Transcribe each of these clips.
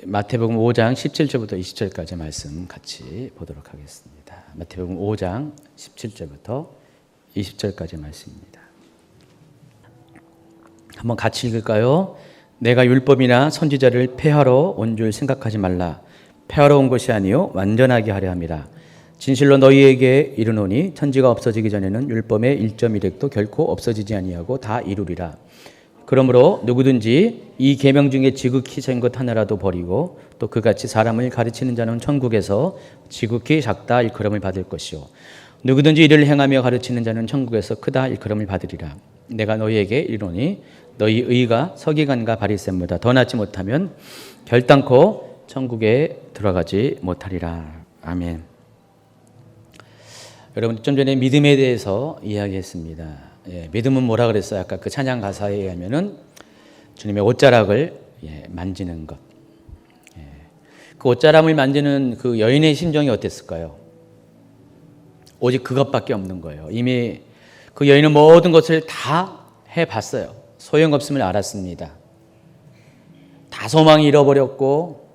마태복음 5장 17절부터 20절까지 말씀 같이 보도록 하겠습니다. 마태복음 5장 17절부터 20절까지 말씀입니다. 한번 같이 읽을까요? 내가 율법이나 선지자를 폐하러 온 줄 생각하지 말라. 폐하러 온 것이 아니요 완전하게 하려 함이라. 진실로 너희에게 이르노니 천지가 없어지기 전에는 율법의 1.1획도 결코 없어지지 아니하고 다 이루리라. 그러므로 누구든지 이 계명 중에 지극히 작은 것 하나라도 버리고 또 그같이 사람을 가르치는 자는 천국에서 지극히 작다 일컬음을 받을 것이요 누구든지 이를 행하며 가르치는 자는 천국에서 크다 일컬음을 받으리라. 내가 너희에게 이르노니 너희 의가 서기관과 바리새인보다 더 낫지 못하면 결단코 천국에 들어가지 못하리라. 아멘. 여러분, 좀 전에 믿음에 대해서 이야기했습니다. 믿음은 뭐라 그랬어요? 아까 그 찬양 가사에 의하면은 주님의 옷자락을 만지는 것. 그 옷자락을 만지는 그 여인의 심정이 어땠을까요? 오직 그것밖에 없는 거예요. 이미 그 여인은 모든 것을 다 해봤어요. 소용없음을 알았습니다. 다 소망이 잃어버렸고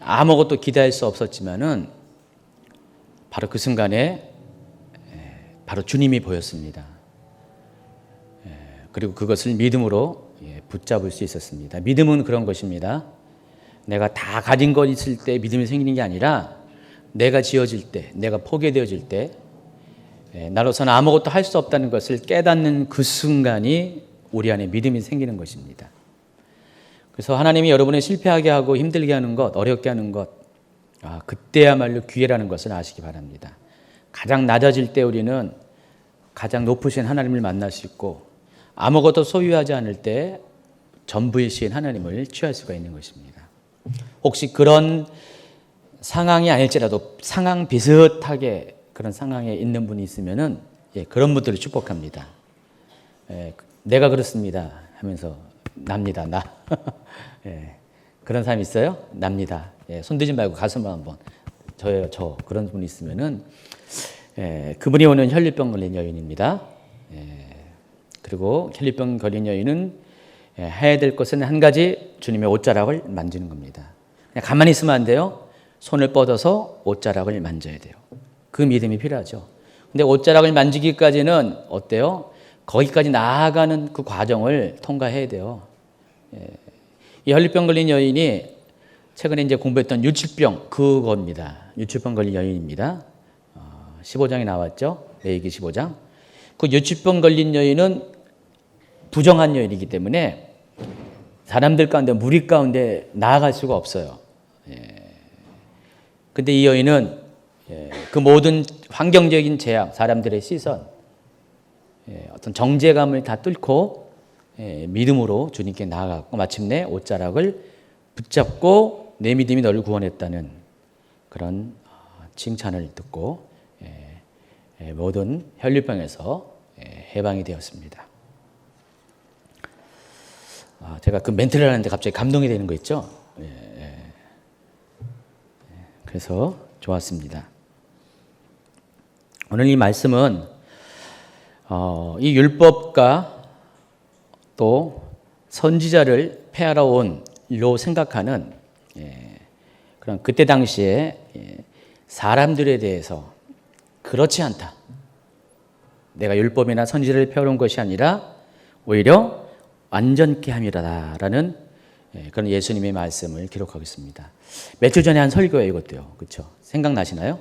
아무것도 기대할 수 없었지만은 바로 그 순간에 바로 주님이 보였습니다. 그리고 그것을 믿음으로 붙잡을 수 있었습니다. 믿음은 그런 것입니다. 내가 다 가진 것 있을 때 믿음이 생기는 게 아니라 내가 지어질 때, 내가 포기되어질 때 나로서는 아무것도 할 수 없다는 것을 깨닫는 그 순간이 우리 안에 믿음이 생기는 것입니다. 그래서 하나님이 여러분을 실패하게 하고 힘들게 하는 것, 어렵게 하는 것, 그때야말로 기회라는 것을 아시기 바랍니다. 가장 낮아질 때 우리는 가장 높으신 하나님을 만날 수 있고 아무것도 소유하지 않을 때 전부이신 하나님을 취할 수가 있는 것입니다. 혹시 그런 상황이 아닐지라도 상황 비슷하게 그런 상황에 있는 분이 있으면은 그런 분들을 축복합니다. 내가 그렇습니다 하면서 납니다. 나 그런 사람 있어요? 납니다. 손들지 말고 가슴을 한번 저예요. 저 그런 분이 있으면은 그분이 오는 혈류병 걸린 여인입니다. 그리고 혈류병 걸린 여인은 해야 될 것은 한 가지, 주님의 옷자락을 만지는 겁니다. 그냥 가만히 있으면 안 돼요. 손을 뻗어서 옷자락을 만져야 돼요. 그 믿음이 필요하죠. 근데 옷자락을 만지기까지는 어때요? 거기까지 나아가는 그 과정을 통과해야 돼요. 이 혈류병 걸린 여인이 최근에 이제 공부했던 유치병 그겁니다. 유치병 걸린 여인입니다. 15장에 나왔죠. 레위기 15장. 그 유치병 걸린 여인은 부정한 여인이기 때문에 사람들 가운데 무리 가운데 나아갈 수가 없어요. 근데 이 여인은 그 모든 환경적인 제약, 사람들의 시선, 어떤 정죄감을 다 뚫고 믿음으로 주님께 나아갔고 마침내 옷자락을 붙잡고 내 믿음이 너를 구원했다는 그런 칭찬을 듣고 모든 혈류병에서 해방이 되었습니다. 제가 그 멘트를 하는데 갑자기 감동이 되는 거 있죠? 그래서 좋았습니다. 오늘 이 말씀은 이 율법과 또 선지자를 폐하러 온로 생각하는 그런 그때 당시에 사람들에 대해서 그렇지 않다. 내가 율법이나 선지자를 폐하러 온 것이 아니라 오히려 완전케 함이라라는 그런 예수님의 말씀을 기록하고 있습니다. 며칠 전에 한 설교예요, 이것도요. 그렇죠? 생각나시나요?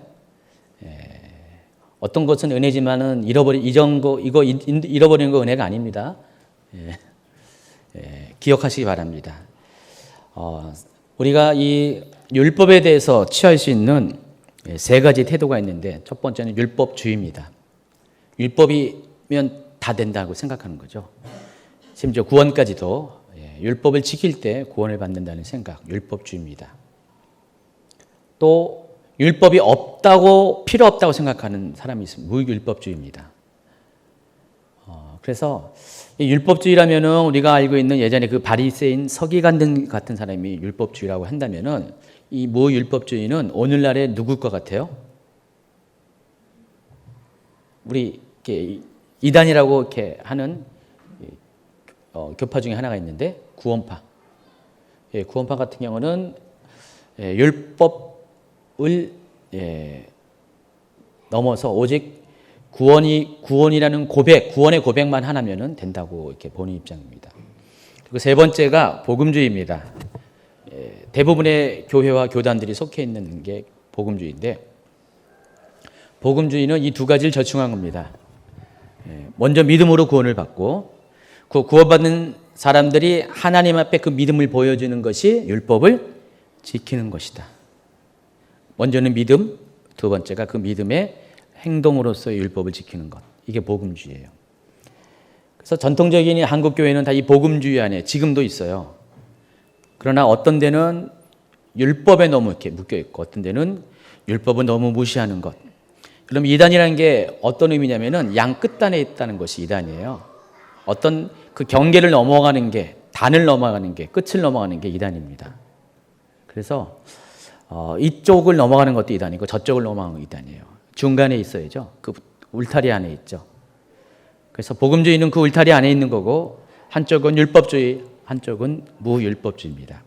어떤 것은 은혜지만은 이거 잃어버리는 거 은혜가 아닙니다. 기억하시기 바랍니다. 우리가 이 율법에 대해서 취할 수 있는 세 가지 태도가 있는데 첫 번째는 율법주의입니다. 율법이면 다 된다고 생각하는 거죠. 심지어 구원까지도 율법을 지킬 때 구원을 받는다는 생각, 율법주의입니다. 또 율법이 없다고 필요 없다고 생각하는 사람이 있습니다. 무율법주의입니다. 그래서 이 율법주의라면은 우리가 알고 있는 예전에 그 바리새인 서기관 같은 사람이 율법주의라고 한다면은 이 무율법주의는 오늘날의 누굴 것 같아요? 우리 이렇게 이단이라고 이렇게 하는 교파 중에 하나가 있는데 구원파. 구원파 같은 경우는 율법을 넘어서 오직 구원이라는 고백, 구원의 고백만 하나면은 된다고 이렇게 보는 입장입니다. 그리고 세 번째가 복음주의입니다. 대부분의 교회와 교단들이 속해 있는 게 복음주의인데, 복음주의는 이 두 가지를 저충한 겁니다. 먼저 믿음으로 구원을 받고, 그 구원받는 사람들이 하나님 앞에 그 믿음을 보여주는 것이 율법을 지키는 것이다. 먼저는 믿음, 두 번째가 그 믿음의 행동으로서의 율법을 지키는 것. 이게 복음주의예요. 그래서 전통적인 한국 교회는 다 이 복음주의 안에 지금도 있어요. 그러나 어떤 데는 율법에 너무 이렇게 묶여 있고, 어떤 데는 율법은 너무 무시하는 것. 그럼 이단이라는 게 어떤 의미냐면은 양 끝단에 있다는 것이 이단이에요. 어떤 그 경계를 넘어가는 게, 단을 넘어가는 게, 끝을 넘어가는 게 이단입니다. 그래서 이쪽을 넘어가는 것도 이단이고 저쪽을 넘어가는 것도 이단이에요. 중간에 있어야죠. 그 울타리 안에 있죠. 그래서 복음주의는 그 울타리 안에 있는 거고, 한쪽은 율법주의, 한쪽은 무율법주의입니다.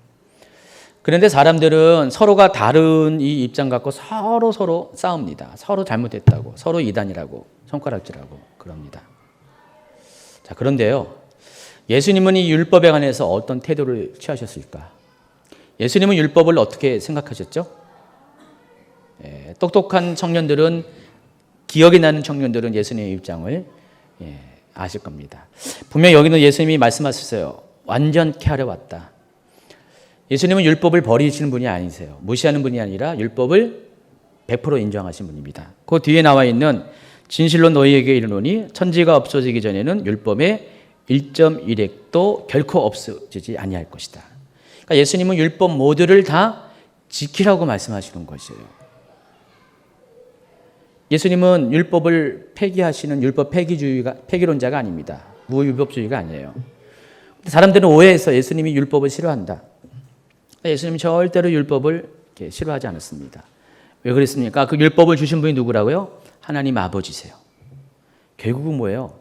그런데 사람들은 서로가 다른 이 입장 갖고 서로 싸웁니다. 서로 잘못했다고, 서로 이단이라고, 손가락질하고 그럽니다. 자, 그런데요, 예수님은 이 율법에 관해서 어떤 태도를 취하셨을까? 예수님은 율법을 어떻게 생각하셨죠? 똑똑한 청년들은, 기억이 나는 청년들은 예수님의 입장을 아실 겁니다. 분명 여기는 예수님이 말씀하셨어요. 완전케 하려 왔다. 예수님은 율법을 버리시는 분이 아니세요. 무시하는 분이 아니라 율법을 100% 인정하신 분입니다. 그 뒤에 나와 있는 진실로 너희에게 이르노니 천지가 없어지기 전에는 율법의 1.1획도 결코 없어지지 아니할 것이다. 그러니까 예수님은 율법 모두를 다 지키라고 말씀하시는 것이에요. 예수님은 율법을 폐기하시는 율법 폐기론자가 아닙니다. 무율법주의가 아니에요. 사람들은 오해해서 예수님이 율법을 싫어한다. 예수님은 절대로 율법을 싫어하지 않았습니다. 왜 그랬습니까? 그 율법을 주신 분이 누구라고요? 하나님 아버지세요. 결국은 뭐예요?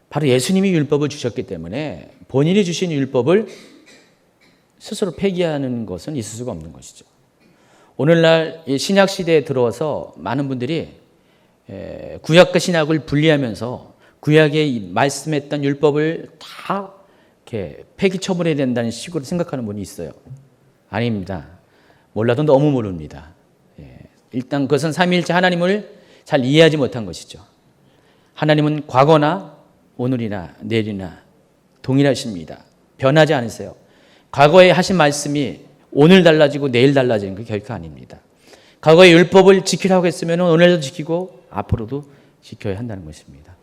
바로 예수님이 율법을 주셨기 때문에 본인이 주신 율법을 스스로 폐기하는 것은 있을 수가 없는 것이죠. 오늘날 신약 시대에 들어와서 많은 분들이 구약과 신약을 분리하면서 구약에 말씀했던 율법을 다 이렇게 폐기 처분해야 된다는 식으로 생각하는 분이 있어요. 아닙니다. 몰라도 너무 모릅니다. 일단 그것은 삼위일체 하나님을 잘 이해하지 못한 것이죠. 하나님은 과거나 오늘이나 내일이나 동일하십니다. 변하지 않으세요. 과거에 하신 말씀이 오늘 달라지고 내일 달라지는 게 결코 아닙니다. 과거의 율법을 지키라고 했으면 오늘도 지키고 앞으로도 지켜야 한다는 것입니다.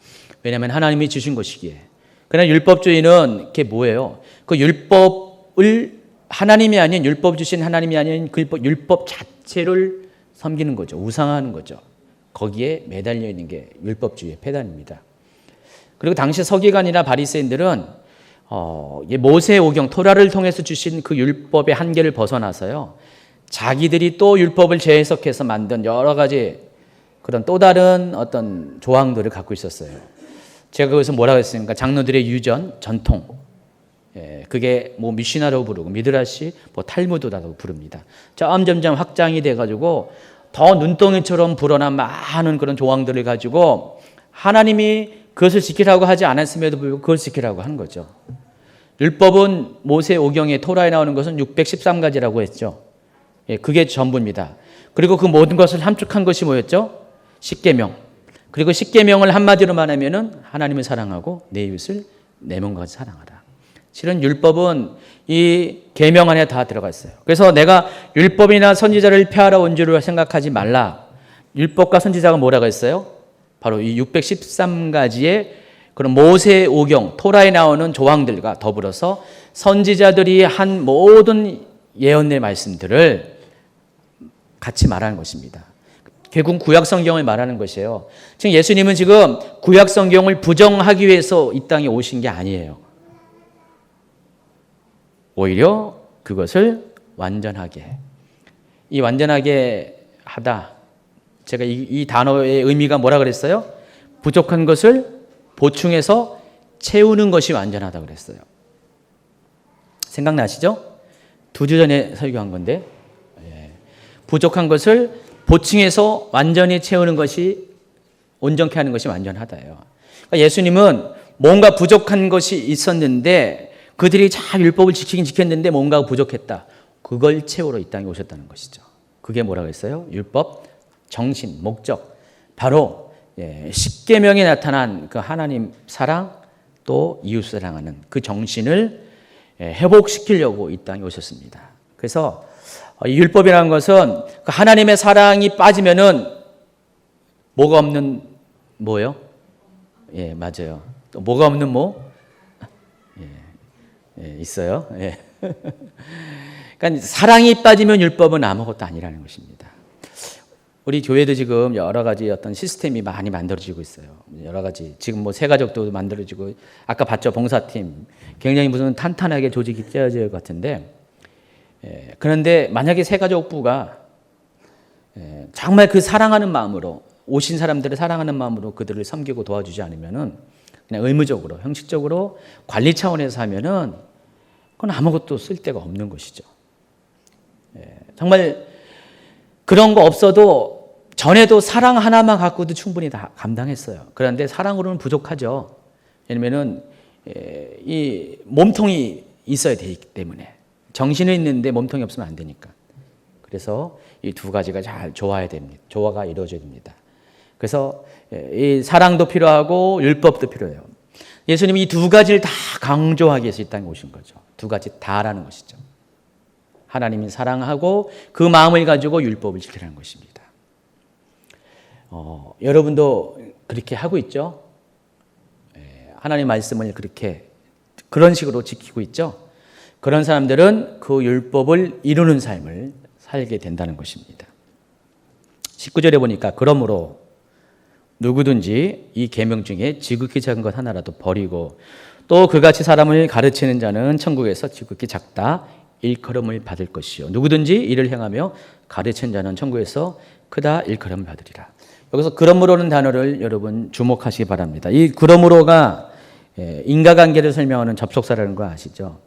왜냐하면 하나님이 주신 것이기에. 그러나 율법주의는 그게 뭐예요? 그 율법을 하나님이 아닌, 율법 주신 하나님이 아닌 그 율법 자체를 섬기는 거죠. 우상화하는 거죠. 거기에 매달려 있는 게 율법주의의 폐단입니다. 그리고 당시 서기관이나 바리새인들은 모세 오경 토라를 통해서 주신 그 율법의 한계를 벗어나서요, 자기들이 또 율법을 재해석해서 만든 여러 가지 그런 또 다른 어떤 조항들을 갖고 있었어요. 제가 거기서 뭐라고 했습니까? 장로들의 유전, 전통. 그게 뭐 미시나라고 부르고 미드라시, 뭐 탈무드라고 부릅니다. 점점점 확장이 돼가지고 더 눈덩이처럼 불어난 많은 그런 조항들을 가지고 하나님이 그것을 지키라고 하지 않았음에도 불구하고 그걸 지키라고 하는 거죠. 율법은 모세 오경에 토라에 나오는 것은 613가지라고 했죠. 그게 전부입니다. 그리고 그 모든 것을 함축한 것이 뭐였죠? 십계명. 그리고 십계명을 한마디로 말하면은 하나님을 사랑하고 내 이웃을 내 몸과 같이 사랑하라. 실은 율법은 이 계명 안에 다 들어가 있어요. 그래서 내가 율법이나 선지자를 폐하러 온 줄을 생각하지 말라. 율법과 선지자가 뭐라고 했어요? 바로 이 613가지의 그런 모세 오경, 토라에 나오는 조항들과 더불어서 선지자들이 한 모든 예언의 말씀들을 같이 말하는 것입니다. 결국 구약 성경을 말하는 것이에요. 지금 예수님은 지금 구약 성경을 부정하기 위해서 이 땅에 오신 게 아니에요. 오히려 그것을 완전하게, 이 완전하게 하다. 제가 이 단어의 의미가 뭐라 그랬어요? 부족한 것을 보충해서 채우는 것이 완전하다 그랬어요. 생각나시죠? 2주 전에 설교한 건데, 부족한 것을 보충해서 완전히 채우는 것이, 온전케 하는 것이 완전하다예요. 그러니까 예수님은 뭔가 부족한 것이 있었는데 그들이 잘 율법을 지키긴 지켰는데 뭔가 부족했다. 그걸 채우러 이 땅에 오셨다는 것이죠. 그게 뭐라고 했어요? 율법, 정신, 목적. 바로 십계명에 나타난 그 하나님 사랑, 또 이웃 사랑하는 그 정신을 회복시키려고 이 땅에 오셨습니다. 그래서 이 율법이라는 것은 하나님의 사랑이 빠지면은 뭐가 없는 뭐예요? 예, 맞아요. 또 뭐가 없는 뭐? 있어요. 예. 그러니까 사랑이 빠지면 율법은 아무것도 아니라는 것입니다. 우리 교회도 지금 여러 가지 어떤 시스템이 많이 만들어지고 있어요. 여러 가지 지금 뭐 새가족도 만들어지고, 아까 봤죠, 봉사팀 굉장히 무슨 탄탄하게 조직이 짜여질 것 같은데, 그런데 만약에 새가족부가 정말 그 사랑하는 마음으로, 오신 사람들을 사랑하는 마음으로 그들을 섬기고 도와주지 않으면은 그냥 의무적으로, 형식적으로 관리 차원에서 하면은 그건 아무것도 쓸데가 없는 것이죠. 정말 그런 거 없어도 전에도 사랑 하나만 갖고도 충분히 다 감당했어요. 그런데 사랑으로는 부족하죠. 왜냐면은 이 몸통이 있어야 되기 때문에, 정신은 있는데 몸통이 없으면 안 되니까. 그래서 이 두 가지가 잘 조화해야 됩니다. 조화가 이루어져야 됩니다. 그래서 이 사랑도 필요하고 율법도 필요해요. 예수님이 이 두 가지를 다 강조하기 위해서 이 땅에 오신 거죠. 두 가지 다라는 것이죠. 하나님이 사랑하고 그 마음을 가지고 율법을 지키라는 것입니다. 여러분도 그렇게 하고 있죠? 하나님 말씀을 그렇게 그런 식으로 지키고 있죠? 그런 사람들은 그 율법을 이루는 삶을 살게 된다는 것입니다. 19절에 보니까 그러므로 누구든지 이 계명 중에 지극히 작은 것 하나라도 버리고 또 그같이 사람을 가르치는 자는 천국에서 지극히 작다 일컬음을 받을 것이요 누구든지 이를 행하며 가르치는 자는 천국에서 크다 일컬음을 받으리라. 여기서 그러므로는 단어를 여러분 주목하시기 바랍니다. 이 그러므로가 인과관계를 설명하는 접속사라는 거 아시죠?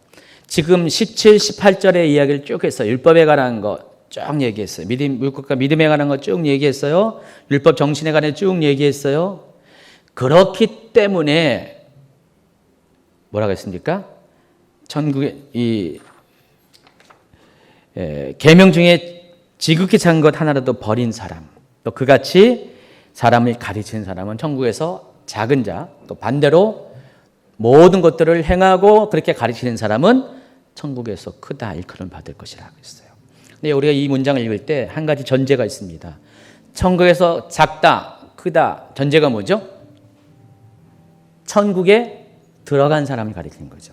지금 17, 18절의 이야기를 쭉 했어요. 율법에 관한 거 쭉 얘기했어요. 율법과 믿음에 관한 거 쭉 얘기했어요. 율법 정신에 관해 쭉 얘기했어요. 그렇기 때문에 뭐라고 했습니까? 천국의 이 계명 중에 지극히 작은 것 하나라도 버린 사람, 또 그같이 사람을 가르치는 사람은 천국에서 작은 자, 또 반대로 모든 것들을 행하고 그렇게 가르치는 사람은 천국에서 크다 일컬음을 받을 것이라고 했어요. 근데 우리가 이 문장을 읽을 때 한 가지 전제가 있습니다. 천국에서 작다, 크다, 전제가 뭐죠? 천국에 들어간 사람을 가리키는 거죠.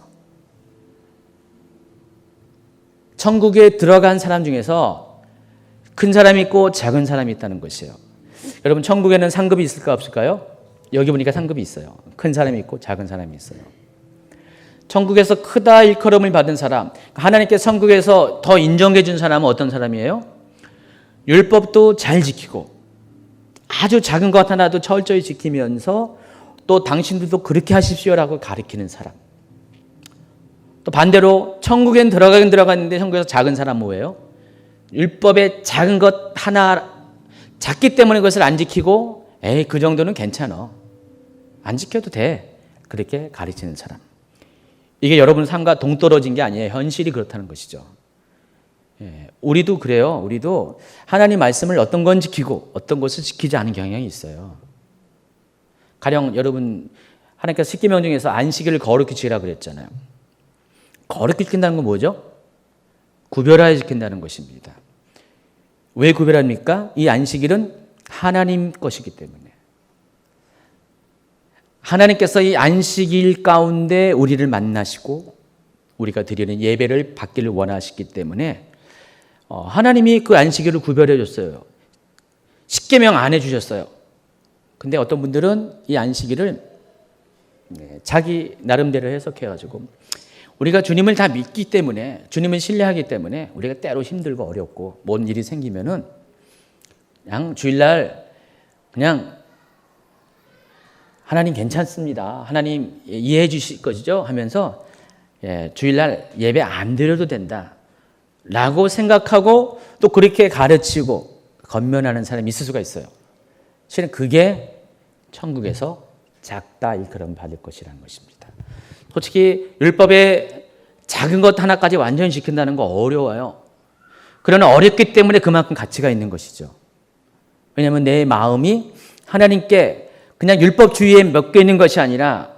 천국에 들어간 사람 중에서 큰 사람이 있고 작은 사람이 있다는 것이에요. 여러분, 천국에는 상급이 있을까 없을까요? 여기 보니까 상급이 있어요. 큰 사람이 있고 작은 사람이 있어요. 천국에서 크다 일컬음을 받은 사람, 하나님께 천국에서 더 인정해 준 사람은 어떤 사람이에요? 율법도 잘 지키고 아주 작은 것 하나도 철저히 지키면서 또 당신들도 그렇게 하십시오라고 가르치는 사람. 또 반대로 천국엔 들어가긴 들어갔는데 천국에서 작은 사람 뭐예요? 율법의 작은 것 하나, 작기 때문에 그것을 안 지키고 에이 그 정도는 괜찮아, 안 지켜도 돼, 그렇게 가르치는 사람. 이게 여러분 삶과 동떨어진 게 아니에요. 현실이 그렇다는 것이죠. 우리도 그래요. 우리도 하나님 말씀을 어떤 건 지키고 어떤 것을 지키지 않은 경향이 있어요. 가령 여러분, 하나님께서 십계명 중에서 안식일을 거룩히 지키라 그랬잖아요. 거룩히 지킨다는 건 뭐죠? 구별하여 지킨다는 것입니다. 왜 구별합니까? 이 안식일은 하나님 것이기 때문에. 하나님께서 이 안식일 가운데 우리를 만나시고 우리가 드리는 예배를 받기를 원하시기 때문에 하나님이 그 안식일을 구별해 줬어요. 십계명 안 해주셨어요. 근데 어떤 분들은 이 안식일을 자기 나름대로 해석해가지고 우리가 주님을 다 믿기 때문에, 주님을 신뢰하기 때문에 우리가 때로 힘들고 어렵고 뭔 일이 생기면은 그냥 주일날 그냥 하나님 괜찮습니다, 하나님 이해해 주실 것이죠 하면서 주일날 예배 안 드려도 된다, 라고 생각하고 또 그렇게 가르치고 권면하는 사람이 있을 수가 있어요. 실은 그게 천국에서 작다 일컬음 받을 것이라는 것입니다. 솔직히 율법의 작은 것 하나까지 완전히 지킨다는 거 어려워요. 그러나 어렵기 때문에 그만큼 가치가 있는 것이죠. 왜냐하면 내 마음이 하나님께 그냥 율법주의에 묶여 있는 것이 아니라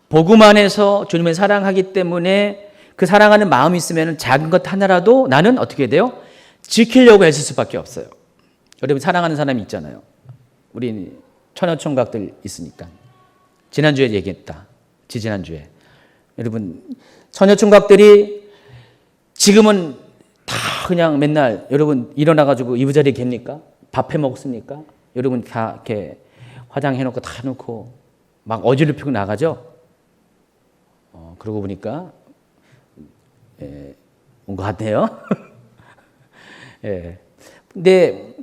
복음 안에서 주님을 사랑하기 때문에 그 사랑하는 마음이 있으면 작은 것 하나라도 나는 어떻게 돼요? 지키려고 애쓸 수밖에 없어요. 여러분 사랑하는 사람이 있잖아요. 우리 처녀총각들 있으니까. 지난주에 얘기했다. 지지난주에. 여러분 처녀총각들이 지금은 다 그냥 맨날 여러분 일어나가지고 이부자리에 갭니까? 밥 해 먹습니까? 여러분 다 이렇게 화장해놓고 다 놓고 막 어지럽히고 나가죠? 그러고 보니까 온 것 같네요. 예. 근데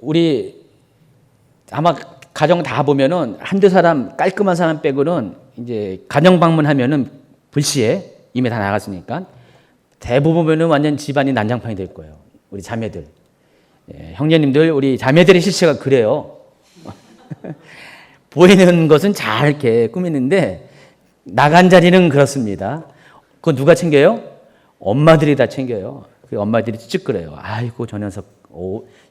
우리 아마 가정 다 보면은 한두 사람 깔끔한 사람 빼고는 이제 가정 방문하면은 불시에 이미 다 나갔으니까 대부분 보면은 완전 집안이 난장판이 될 거예요. 우리 자매들, 형제님들, 우리 자매들의 실체가 그래요. 보이는 것은 잘 이렇게 꾸미는데 나간 자리는 그렇습니다. 그거 누가 챙겨요? 엄마들이 다 챙겨요. 그 엄마들이 찌찌끄려요. 아이고 저 녀석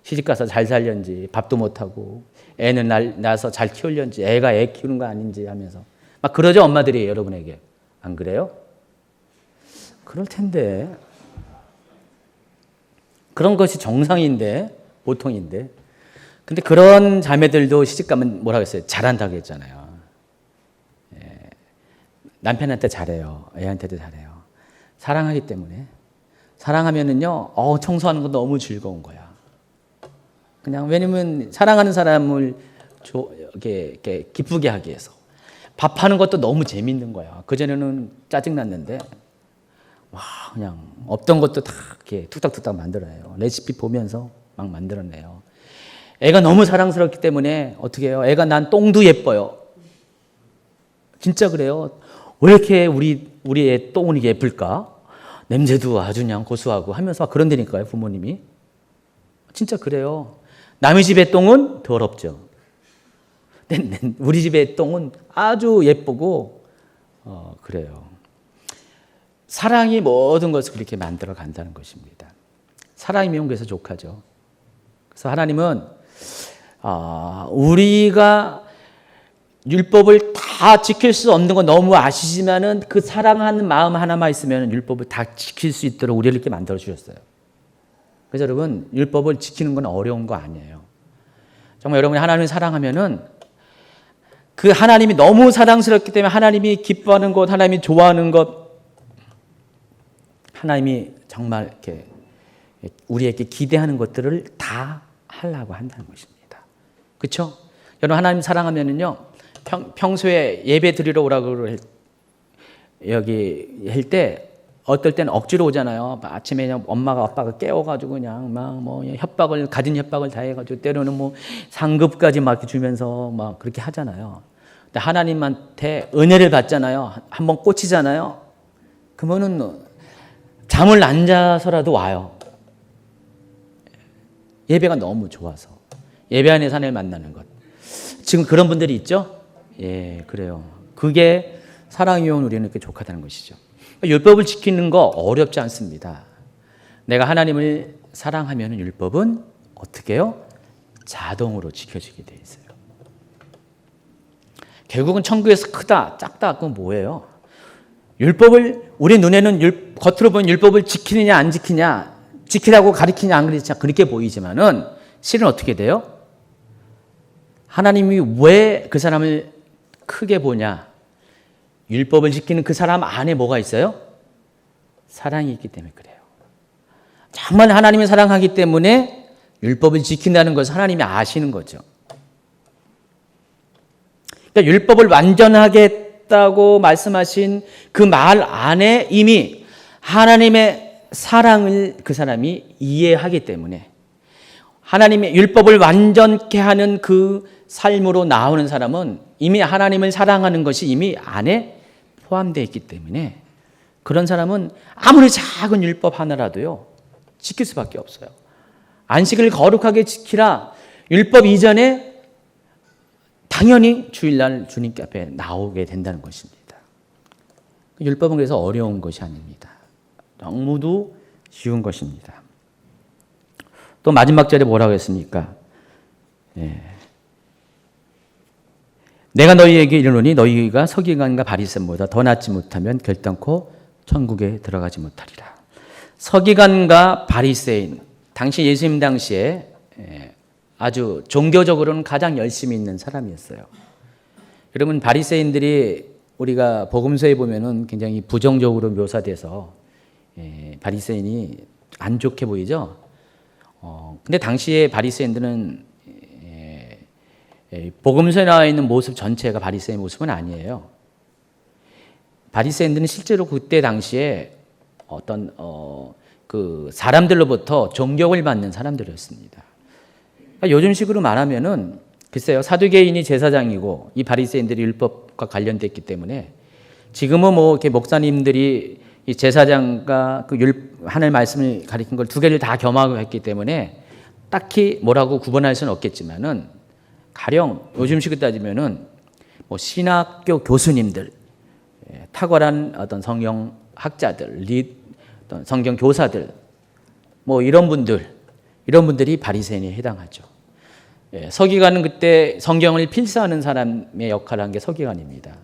시집 가서 잘 살련지 밥도 못하고 애는 낳아서 잘 키울련지 애가 애 키우는 거 아닌지 하면서 막 그러죠 엄마들이 여러분에게. 안 그래요? 그럴 텐데 그런 것이 정상인데 보통인데 근데 그런 자매들도 시집가면 뭐라고 했어요? 잘한다고 했잖아요. 남편한테 잘해요. 애한테도 잘해요. 사랑하기 때문에. 사랑하면은요, 청소하는 거 너무 즐거운 거야. 그냥 왜냐면 사랑하는 사람을 이렇게 기쁘게 하기 위해서. 밥하는 것도 너무 재밌는 거야. 그전에는 짜증났는데, 와, 그냥 없던 것도 다 이렇게 툭탁툭탁 만들어내요. 레시피 보면서 막 만들어내요. 애가 너무 사랑스럽기 때문에 어떻게 해요? 애가 난 똥도 예뻐요. 진짜 그래요. 왜 이렇게 우리 애 똥은 예쁠까? 냄새도 아주 그냥 고소하고 하면서 그런다니까요, 부모님이. 진짜 그래요. 남의 집의 똥은 더럽죠. 우리 집의 똥은 아주 예쁘고, 그래요. 사랑이 모든 것을 그렇게 만들어 간다는 것입니다. 사랑이면 그래서 족하죠. 그래서 하나님은, 우리가 율법을 다 지킬 수 없는 건 너무 아시지만은 그 사랑하는 마음 하나만 있으면 율법을 다 지킬 수 있도록 우리를 이렇게 만들어 주셨어요. 그래서 여러분 율법을 지키는 건 어려운 거 아니에요. 정말 여러분이 하나님을 사랑하면은 그 하나님이 너무 사랑스럽기 때문에 하나님이 기뻐하는 것, 하나님이 좋아하는 것, 하나님이 정말 이렇게 우리에게 기대하는 것들을 다 하려고 한다는 것입니다. 그렇죠? 여러분 하나님 사랑하면은요. 평소에 예배 드리러 오라고 여기 할 때 어떨 때는 억지로 오잖아요. 아침에 그냥 엄마가 아빠가 깨워가지고 그냥 막 뭐 협박을 가진 협박을 다 해가지고 때로는 뭐 상급까지 막 이렇게 주면서 막 그렇게 하잖아요. 근데 하나님한테 은혜를 받잖아요. 한번 꽂히잖아요. 그러면은 잠을 안 자서라도 와요. 예배가 너무 좋아서 예배 안에서 하나님을 만나는 것. 지금 그런 분들이 있죠? 예, 그래요. 그게 사랑이 온 우리는 이렇게 족하다는 것이죠. 율법을 지키는 거 어렵지 않습니다. 내가 하나님을 사랑하면 율법은 어떻게 해요? 자동으로 지켜지게 돼 있어요. 결국은 천국에서 크다, 작다, 그건 뭐예요? 율법을, 우리 눈에는 겉으로 보면 율법을 지키느냐, 안 지키냐, 지키라고 가르치냐, 안 가르치냐, 그렇게 보이지만은 실은 어떻게 돼요? 하나님이 왜 그 사람을 크게 보냐? 율법을 지키는 그 사람 안에 뭐가 있어요? 사랑이 있기 때문에 그래요. 정말 하나님을 사랑하기 때문에 율법을 지킨다는 것을 하나님이 아시는 거죠. 그러니까 율법을 완전하게 했다고 말씀하신 그 말 안에 이미 하나님의 사랑을 그 사람이 이해하기 때문에 하나님의 율법을 완전케 하는 그 삶으로 나오는 사람은 이미 하나님을 사랑하는 것이 이미 안에 포함되어 있기 때문에 그런 사람은 아무리 작은 율법 하나라도요, 지킬 수밖에 없어요. 안식을 거룩하게 지키라. 율법 이전에 당연히 주일날 주님께 앞에 나오게 된다는 것입니다. 율법은 그래서 어려운 것이 아닙니다. 너무도 쉬운 것입니다. 또 마지막 절에 뭐라고 했습니까? 내가 너희에게 이르노니 너희가 서기관과 바리새인보다 더 낫지 못하면 결단코 천국에 들어가지 못하리라. 서기관과 바리새인, 당시 예수님 당시에 아주 종교적으로는 가장 열심히 있는 사람이었어요. 여러분, 바리새인들이 우리가 복음서에 보면은 굉장히 부정적으로 묘사돼서 바리새인이 안 좋게 보이죠. 근데 당시에 바리새인들은 복음서에 나와 있는 모습 전체가 바리새인 모습은 아니에요. 바리새인들은 실제로 그때 당시에 어떤 그 사람들로부터 존경을 받는 사람들이었습니다. 그러니까 요즘식으로 말하면은 글쎄요, 사두개인이 제사장이고 이 바리새인들이 율법과 관련됐기 때문에 지금은 뭐 이렇게 목사님들이 이 제사장과 그 하나님 말씀을 가리킨 걸 두 개를 다 겸하고 했기 때문에 딱히 뭐라고 구분할 수는 없겠지만은 가령 요즘식으로 따지면은 뭐 신학교 교수님들, 탁월한 어떤 성경 학자들, 어떤 성경 교사들, 뭐 이런 분들이 바리새인에 해당하죠. 서기관은 그때 성경을 필사하는 사람의 역할을 한 게 서기관입니다.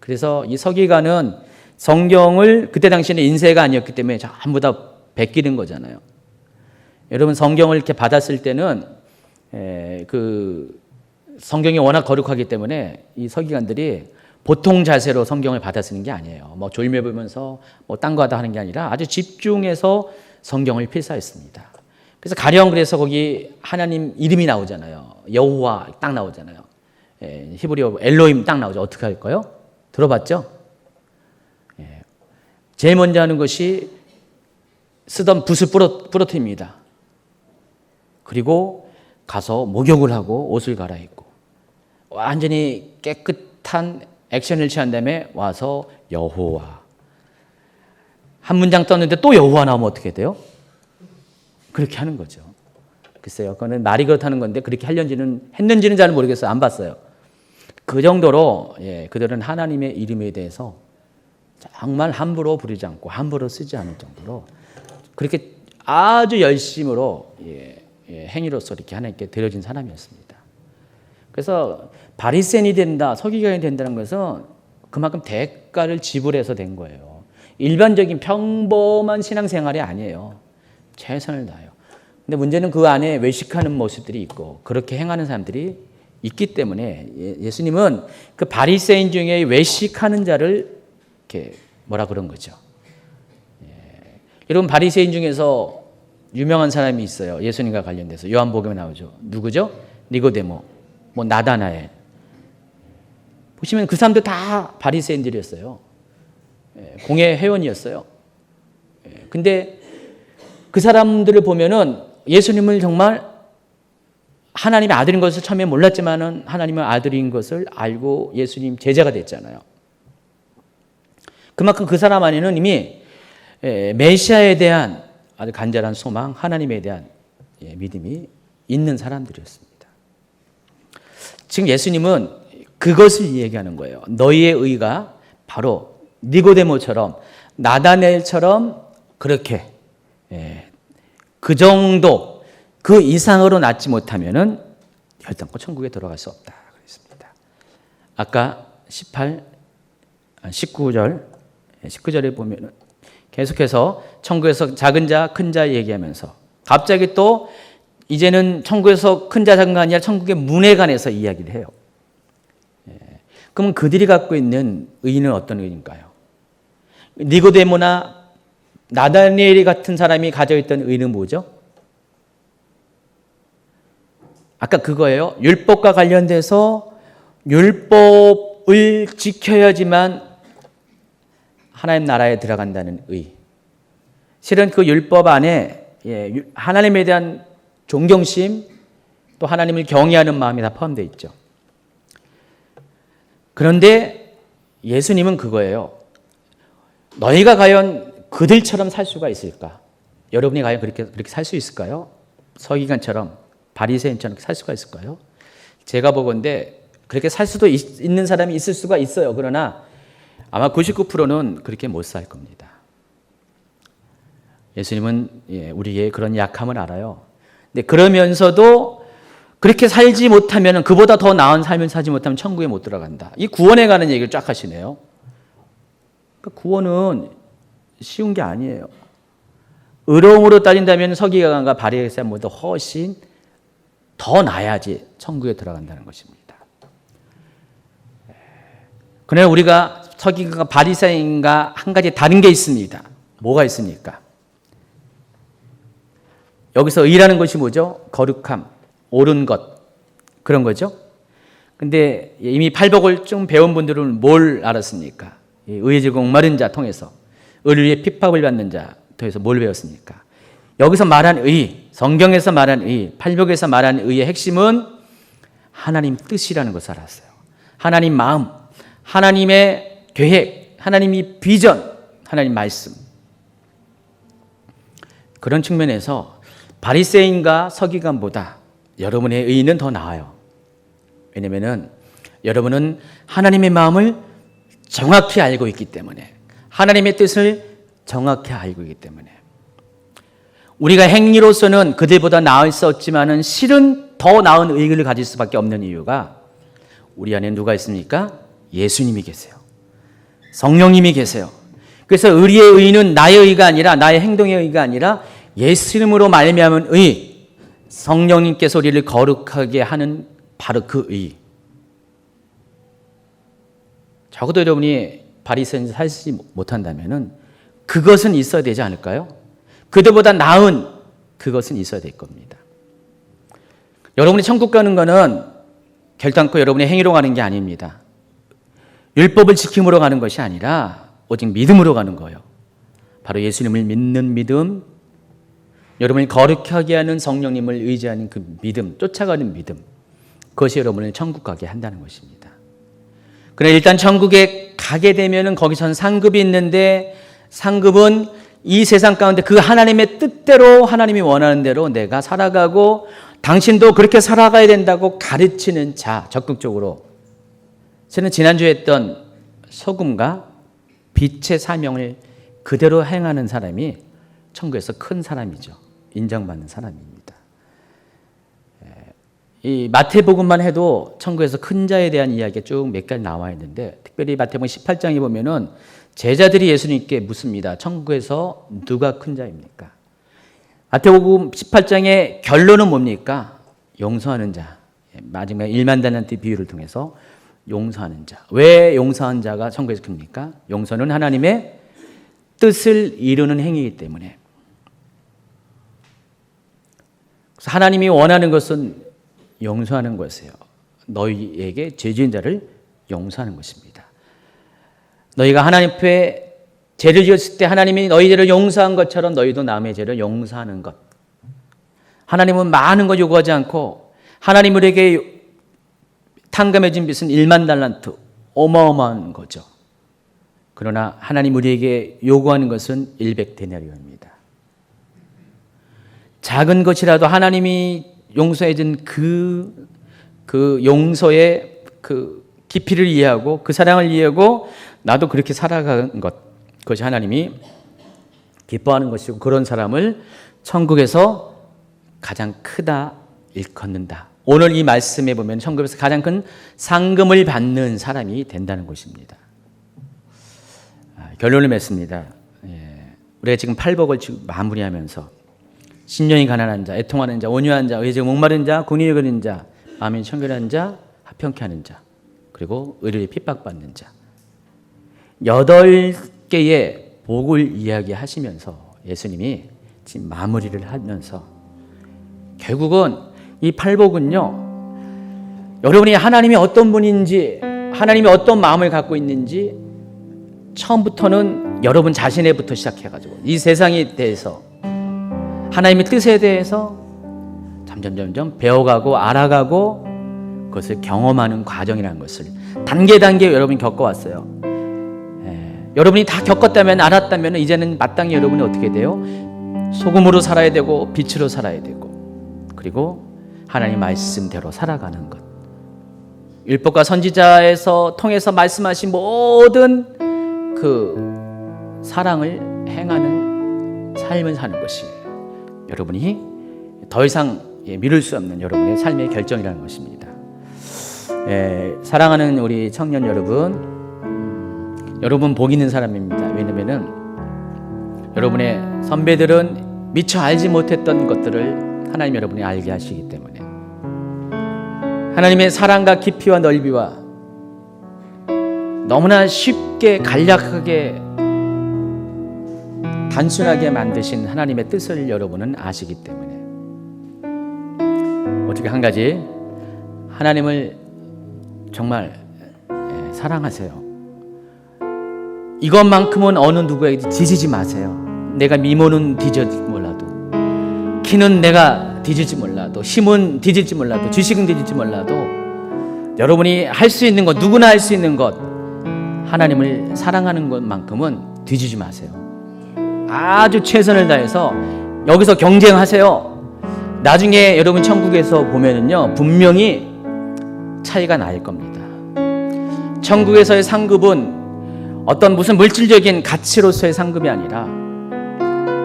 그래서 이 서기관은 성경을 그때 당시에는 인쇄가 아니었기 때문에 전부 다 베끼는 거잖아요. 여러분, 성경을 이렇게 받았을 때는 그 성경이 워낙 거룩하기 때문에 이 서기관들이 보통 자세로 성경을 받아 쓰는 게 아니에요. 뭐 졸며 보면서 뭐 딴 거 하다 하는 게 아니라 아주 집중해서 성경을 필사했습니다. 그래서 가령 그래서 거기 하나님 이름이 나오잖아요. 여호와 딱 나오잖아요. 히브리어 엘로힘 딱 나오죠. 어떻게 할까요? 들어봤죠? 제일 먼저 하는 것이 쓰던 붓을 부러뜨립니다. 그리고 가서 목욕을 하고 옷을 갈아입고 완전히 깨끗한 액션을 취한 다음에 와서 여호와. 한 문장 떴는데 또 여호와 나오면 어떻게 돼요? 그렇게 하는 거죠. 글쎄요, 그거는 말이 그렇다는 건데 그렇게 했는지는 잘 모르겠어요. 안 봤어요. 그 정도로 그들은 하나님의 이름에 대해서 정말 함부로 부르지 않고 함부로 쓰지 않을 정도로 그렇게 아주 열심으로 행위로서 이렇게 하나님께 드려진 사람이었습니다. 그래서 바리새인이 된다, 서기관이 된다는 것은 그만큼 대가를 지불해서 된 거예요. 일반적인 평범한 신앙생활이 아니에요. 최선을 다해요. 근데 문제는 그 안에 외식하는 모습들이 있고 그렇게 행하는 사람들이 있기 때문에 예수님은 그 바리새인 중에 외식하는 자를 이렇게 뭐라 그런 거죠. 여러분, 바리새인 중에서 유명한 사람이 있어요. 예수님과 관련돼서 요한복음에 나오죠. 누구죠? 니고데모, 뭐 나다나엘. 보시면 그 사람들 다 바리새인들이었어요. 공회 회원이었어요. 근데 그 사람들을 보면은 예수님을 정말 하나님의 아들인 것을 처음에 몰랐지만은 하나님의 아들인 것을 알고 예수님 제자가 됐잖아요. 그만큼 그 사람 안에는 이미 메시아에 대한 아주 간절한 소망, 하나님에 대한 믿음이 있는 사람들이었습니다. 지금 예수님은 그것을 얘기하는 거예요. 너희의 의가 바로 니고데모처럼 나다넬처럼 그렇게 그 정도 그 이상으로 낳지 못하면은 결단코 천국에 들어갈 수 없다 그랬습니다. 아까 19절에 보면은 계속해서 천국에서 작은 자, 큰 자 얘기하면서 갑자기 또 이제는 천국에서 큰 자, 작은 자 아니라 천국의 문에 관해서 이야기를 해요. 그러면 그들이 갖고 있는 의는 어떤 의인가요? 니고데모나 나다니엘 같은 사람이 가져있던 의는 뭐죠? 아까 그거예요. 율법과 관련돼서 율법을 지켜야지만 하나님 나라에 들어간다는 의. 실은 그 율법 안에 하나님에 대한 존경심, 또 하나님을 경외하는 마음이 다 포함되어 있죠. 그런데 예수님은 그거예요. 너희가 과연 그들처럼 살 수가 있을까? 여러분이 과연 그렇게 살 수 있을까요? 서기관처럼, 바리새인처럼 살 수가 있을까요? 제가 보건대 그렇게 살 수도 있는 사람이 있을 수가 있어요. 그러나 아마 99%는 그렇게 못 살 겁니다. 예수님은 우리의 그런 약함을 알아요. 근데 그러면서도 그렇게 살지 못하면, 그보다 더 나은 삶을 살지 못하면 천국에 못 들어간다. 이 구원에 관한 얘기를 쫙 하시네요. 그러니까 구원은 쉬운 게 아니에요. 의로움으로 따진다면 서기관과 바리새인보다 훨씬 더 나야지 천국에 들어간다는 것입니다. 그러나 우리가 서기관과 바리새인과 한 가지 다른 게 있습니다. 뭐가 있습니까? 여기서 의라는 것이 뭐죠? 거룩함, 옳은 것, 그런 거죠. 근데 이미 팔복을 좀 배운 분들은 뭘 알았습니까? 의의 즐거움 마른 자 통해서, 의를 위해 핍박을 받는 자 통해서 뭘 배웠습니까? 여기서 말한 의, 성경에서 말한 의, 팔복에서 말한 의의 핵심은 하나님 뜻이라는 것을 알았어요. 하나님 마음, 하나님의 계획, 하나님의 비전, 하나님 말씀. 그런 측면에서 바리새인과 서기관보다 여러분의 의는 더 나아요. 왜냐하면 여러분은 하나님의 마음을 정확히 알고 있기 때문에, 하나님의 뜻을 정확히 알고 있기 때문에. 우리가 행위로서는 그들보다 나을 수 없지만은 실은 더 나은 의를 가질 수밖에 없는 이유가 우리 안에 누가 있습니까? 예수님이 계세요. 성령님이 계세요. 그래서 우리의 의는 나의 의가 아니라, 나의 행동의 의가 아니라 예수님으로 말미암은 의, 성령님께서 우리를 거룩하게 하는 바로 그 의. 적어도 여러분이 바리새인을 살지 못한다면은 그것은 있어야 되지 않을까요? 그들보다 나은 그것은 있어야 될 겁니다. 여러분이 천국 가는 거는 결단코 여러분의 행위로 가는 게 아닙니다. 율법을 지킴으로 가는 것이 아니라 오직 믿음으로 가는 거예요. 바로 예수님을 믿는 믿음, 여러분이 거룩하게 하는 성령님을 의지하는 그 믿음, 쫓아가는 믿음, 그것이 여러분을 천국 가게 한다는 것입니다. 그러나 일단 천국에 가게 되면은 거기선 상급이 있는데, 상급은 이 세상 가운데 그 하나님의 뜻대로, 하나님이 원하는 대로 내가 살아가고 당신도 그렇게 살아가야 된다고 가르치는 자, 적극적으로. 저는 지난주에 했던 소금과 빛의 사명을 그대로 행하는 사람이 천국에서 큰 사람이죠. 인정받는 사람입니다. 이 마태복음만 해도 천국에서 큰 자에 대한 이야기가 쭉 몇 가지 나와 있는데, 특별히 마태복음 18장에 보면은 제자들이 예수님께 묻습니다. 천국에서 누가 큰 자입니까? 마태복음 18장의 결론은 뭡니까? 용서하는 자. 마지막에 1만 달란트 비유를 통해서 용서하는 자. 왜 용서하는 자가 천국에서 큽니까? 용서는 하나님의 뜻을 이루는 행위이기 때문에. 그래서 하나님이 원하는 것은 용서하는 것이에요. 너희에게 죄 지은 자를 용서하는 것입니다. 너희가 하나님 앞에 죄를 지었을 때 하나님이 너희 죄를 용서한 것처럼 너희도 남의 죄를 용서하는 것. 하나님은 많은 것 요구하지 않고, 하나님 우리에게 탕감해 준 빚은 1만 달란트, 어마어마한 거죠. 그러나 하나님 우리에게 요구하는 것은 100데나리온입니다. 작은 것이라도 하나님이 용서해 준 그 용서의 그 깊이를 이해하고 그 사랑을 이해하고 나도 그렇게 살아가는 것, 그것이 하나님이 기뻐하는 것이고, 그런 사람을 천국에서 가장 크다 일컫는다. 오늘 이 말씀에 보면 천국에서 가장 큰 상금을 받는 사람이 된다는 것입니다. 결론을 맺습니다. 우리가 지금 팔복을 지금 마무리하면서 심령이 가난한 자, 애통하는 자, 온유한 자, 의지가 목마른 자, 공의를 그리는 자, 마음이 청결한 자, 합평케 하는 자, 그리고 의를 핍박받는 자, 8개의 복을 이야기하시면서 예수님이 지금 마무리를 하면서 결국은 이 팔복은요, 여러분이 하나님이 어떤 분인지, 하나님이 어떤 마음을 갖고 있는지 처음부터는 여러분 자신에부터 시작해가지고 이 세상에 대해서, 하나님의 뜻에 대해서 점점 배워가고 알아가고 그것을 경험하는 과정이라는 것을 단계 여러분이 겪어왔어요. 여러분이 다 겪었다면, 알았다면 이제는 마땅히 여러분이 어떻게 돼요? 소금으로 살아야 되고 빛으로 살아야 되고, 그리고 하나님 말씀대로 살아가는 것. 율법과 선지자에서 통해서 말씀하신 모든 그 사랑을 행하는 삶을 사는 것이 여러분이 더 이상 미룰 수 없는 여러분의 삶의 결정이라는 것입니다. 사랑하는 우리 청년 여러분, 여러분 복 있는 사람입니다. 왜냐면은 여러분의 선배들은 미처 알지 못했던 것들을 하나님 여러분이 알게 하시기 때문에, 하나님의 사랑과 깊이와 넓이와 너무나 쉽게 간략하게 단순하게 만드신 하나님의 뜻을 여러분은 아시기 때문에, 어떻게 한 가지, 하나님을 정말 사랑하세요. 이것만큼은 어느 누구에게 뒤지지 마세요. 내가 미모는 뒤질지 몰라도, 키는 내가 뒤질지 몰라도, 힘은 뒤질지 몰라도, 지식은 뒤질지 몰라도, 여러분이 할 수 있는 것, 누구나 할 수 있는 것, 하나님을 사랑하는 것만큼은 뒤지지 마세요. 아주 최선을 다해서 여기서 경쟁하세요. 나중에 여러분 천국에서 보면은요, 분명히 차이가 날 겁니다. 천국에서의 상급은 어떤 무슨 물질적인 가치로서의 상급이 아니라,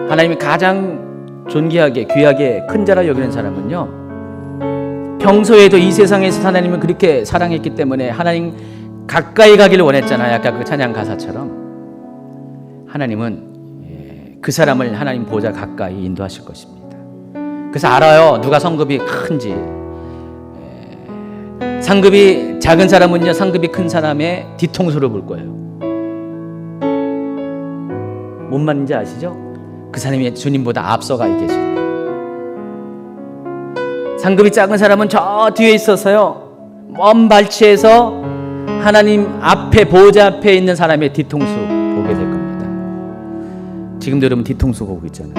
하나님이 가장 존귀하게 귀하게 큰 자라 여기는 사람은요, 평소에도 이 세상에서 하나님을 그렇게 사랑했기 때문에 하나님 가까이 가기를 원했잖아요. 아까 그 찬양 가사처럼 하나님은 그 사람을 하나님 보좌 가까이 인도하실 것입니다. 그래서 알아요, 누가 상급이 큰지. 상급이 작은 사람은요, 상급이 큰 사람의 뒤통수를 볼 거예요. 뭔 말인지 아시죠? 그 사람이 주님보다 앞서가 계시고, 상급이 작은 사람은 저 뒤에 있어서요, 먼 발치에서 하나님 앞에, 보좌 앞에 있는 사람의 뒤통수 보게 될 겁니다. 지금도 여러분 뒤통수 보고 있잖아요.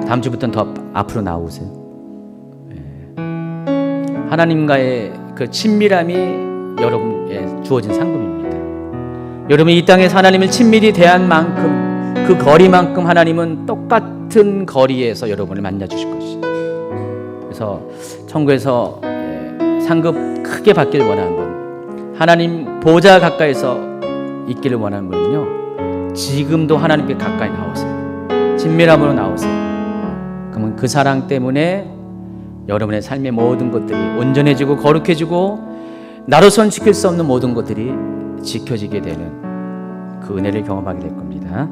다음 주부터는 더 앞으로 나오세요. 하나님과의 그 친밀함이 여러분에 주어진 상급입니다. 여러분이 이 땅에서 하나님을 친밀히 대한 만큼, 그 거리만큼 하나님은 똑같은 거리에서 여러분을 만나주실 것이에요. 그래서 천국에서 상급 크게 받길 원하는 분, 하나님 보좌 가까이서 있기를 원하는 분은요, 지금도 하나님께 가까이 나오세요. 친밀함으로 나오세요. 그러면 그 사랑 때문에 여러분의 삶의 모든 것들이 온전해지고 거룩해지고, 나로선 지킬 수 없는 모든 것들이 지켜지게 되는 그 은혜를 경험하게 될 겁니다.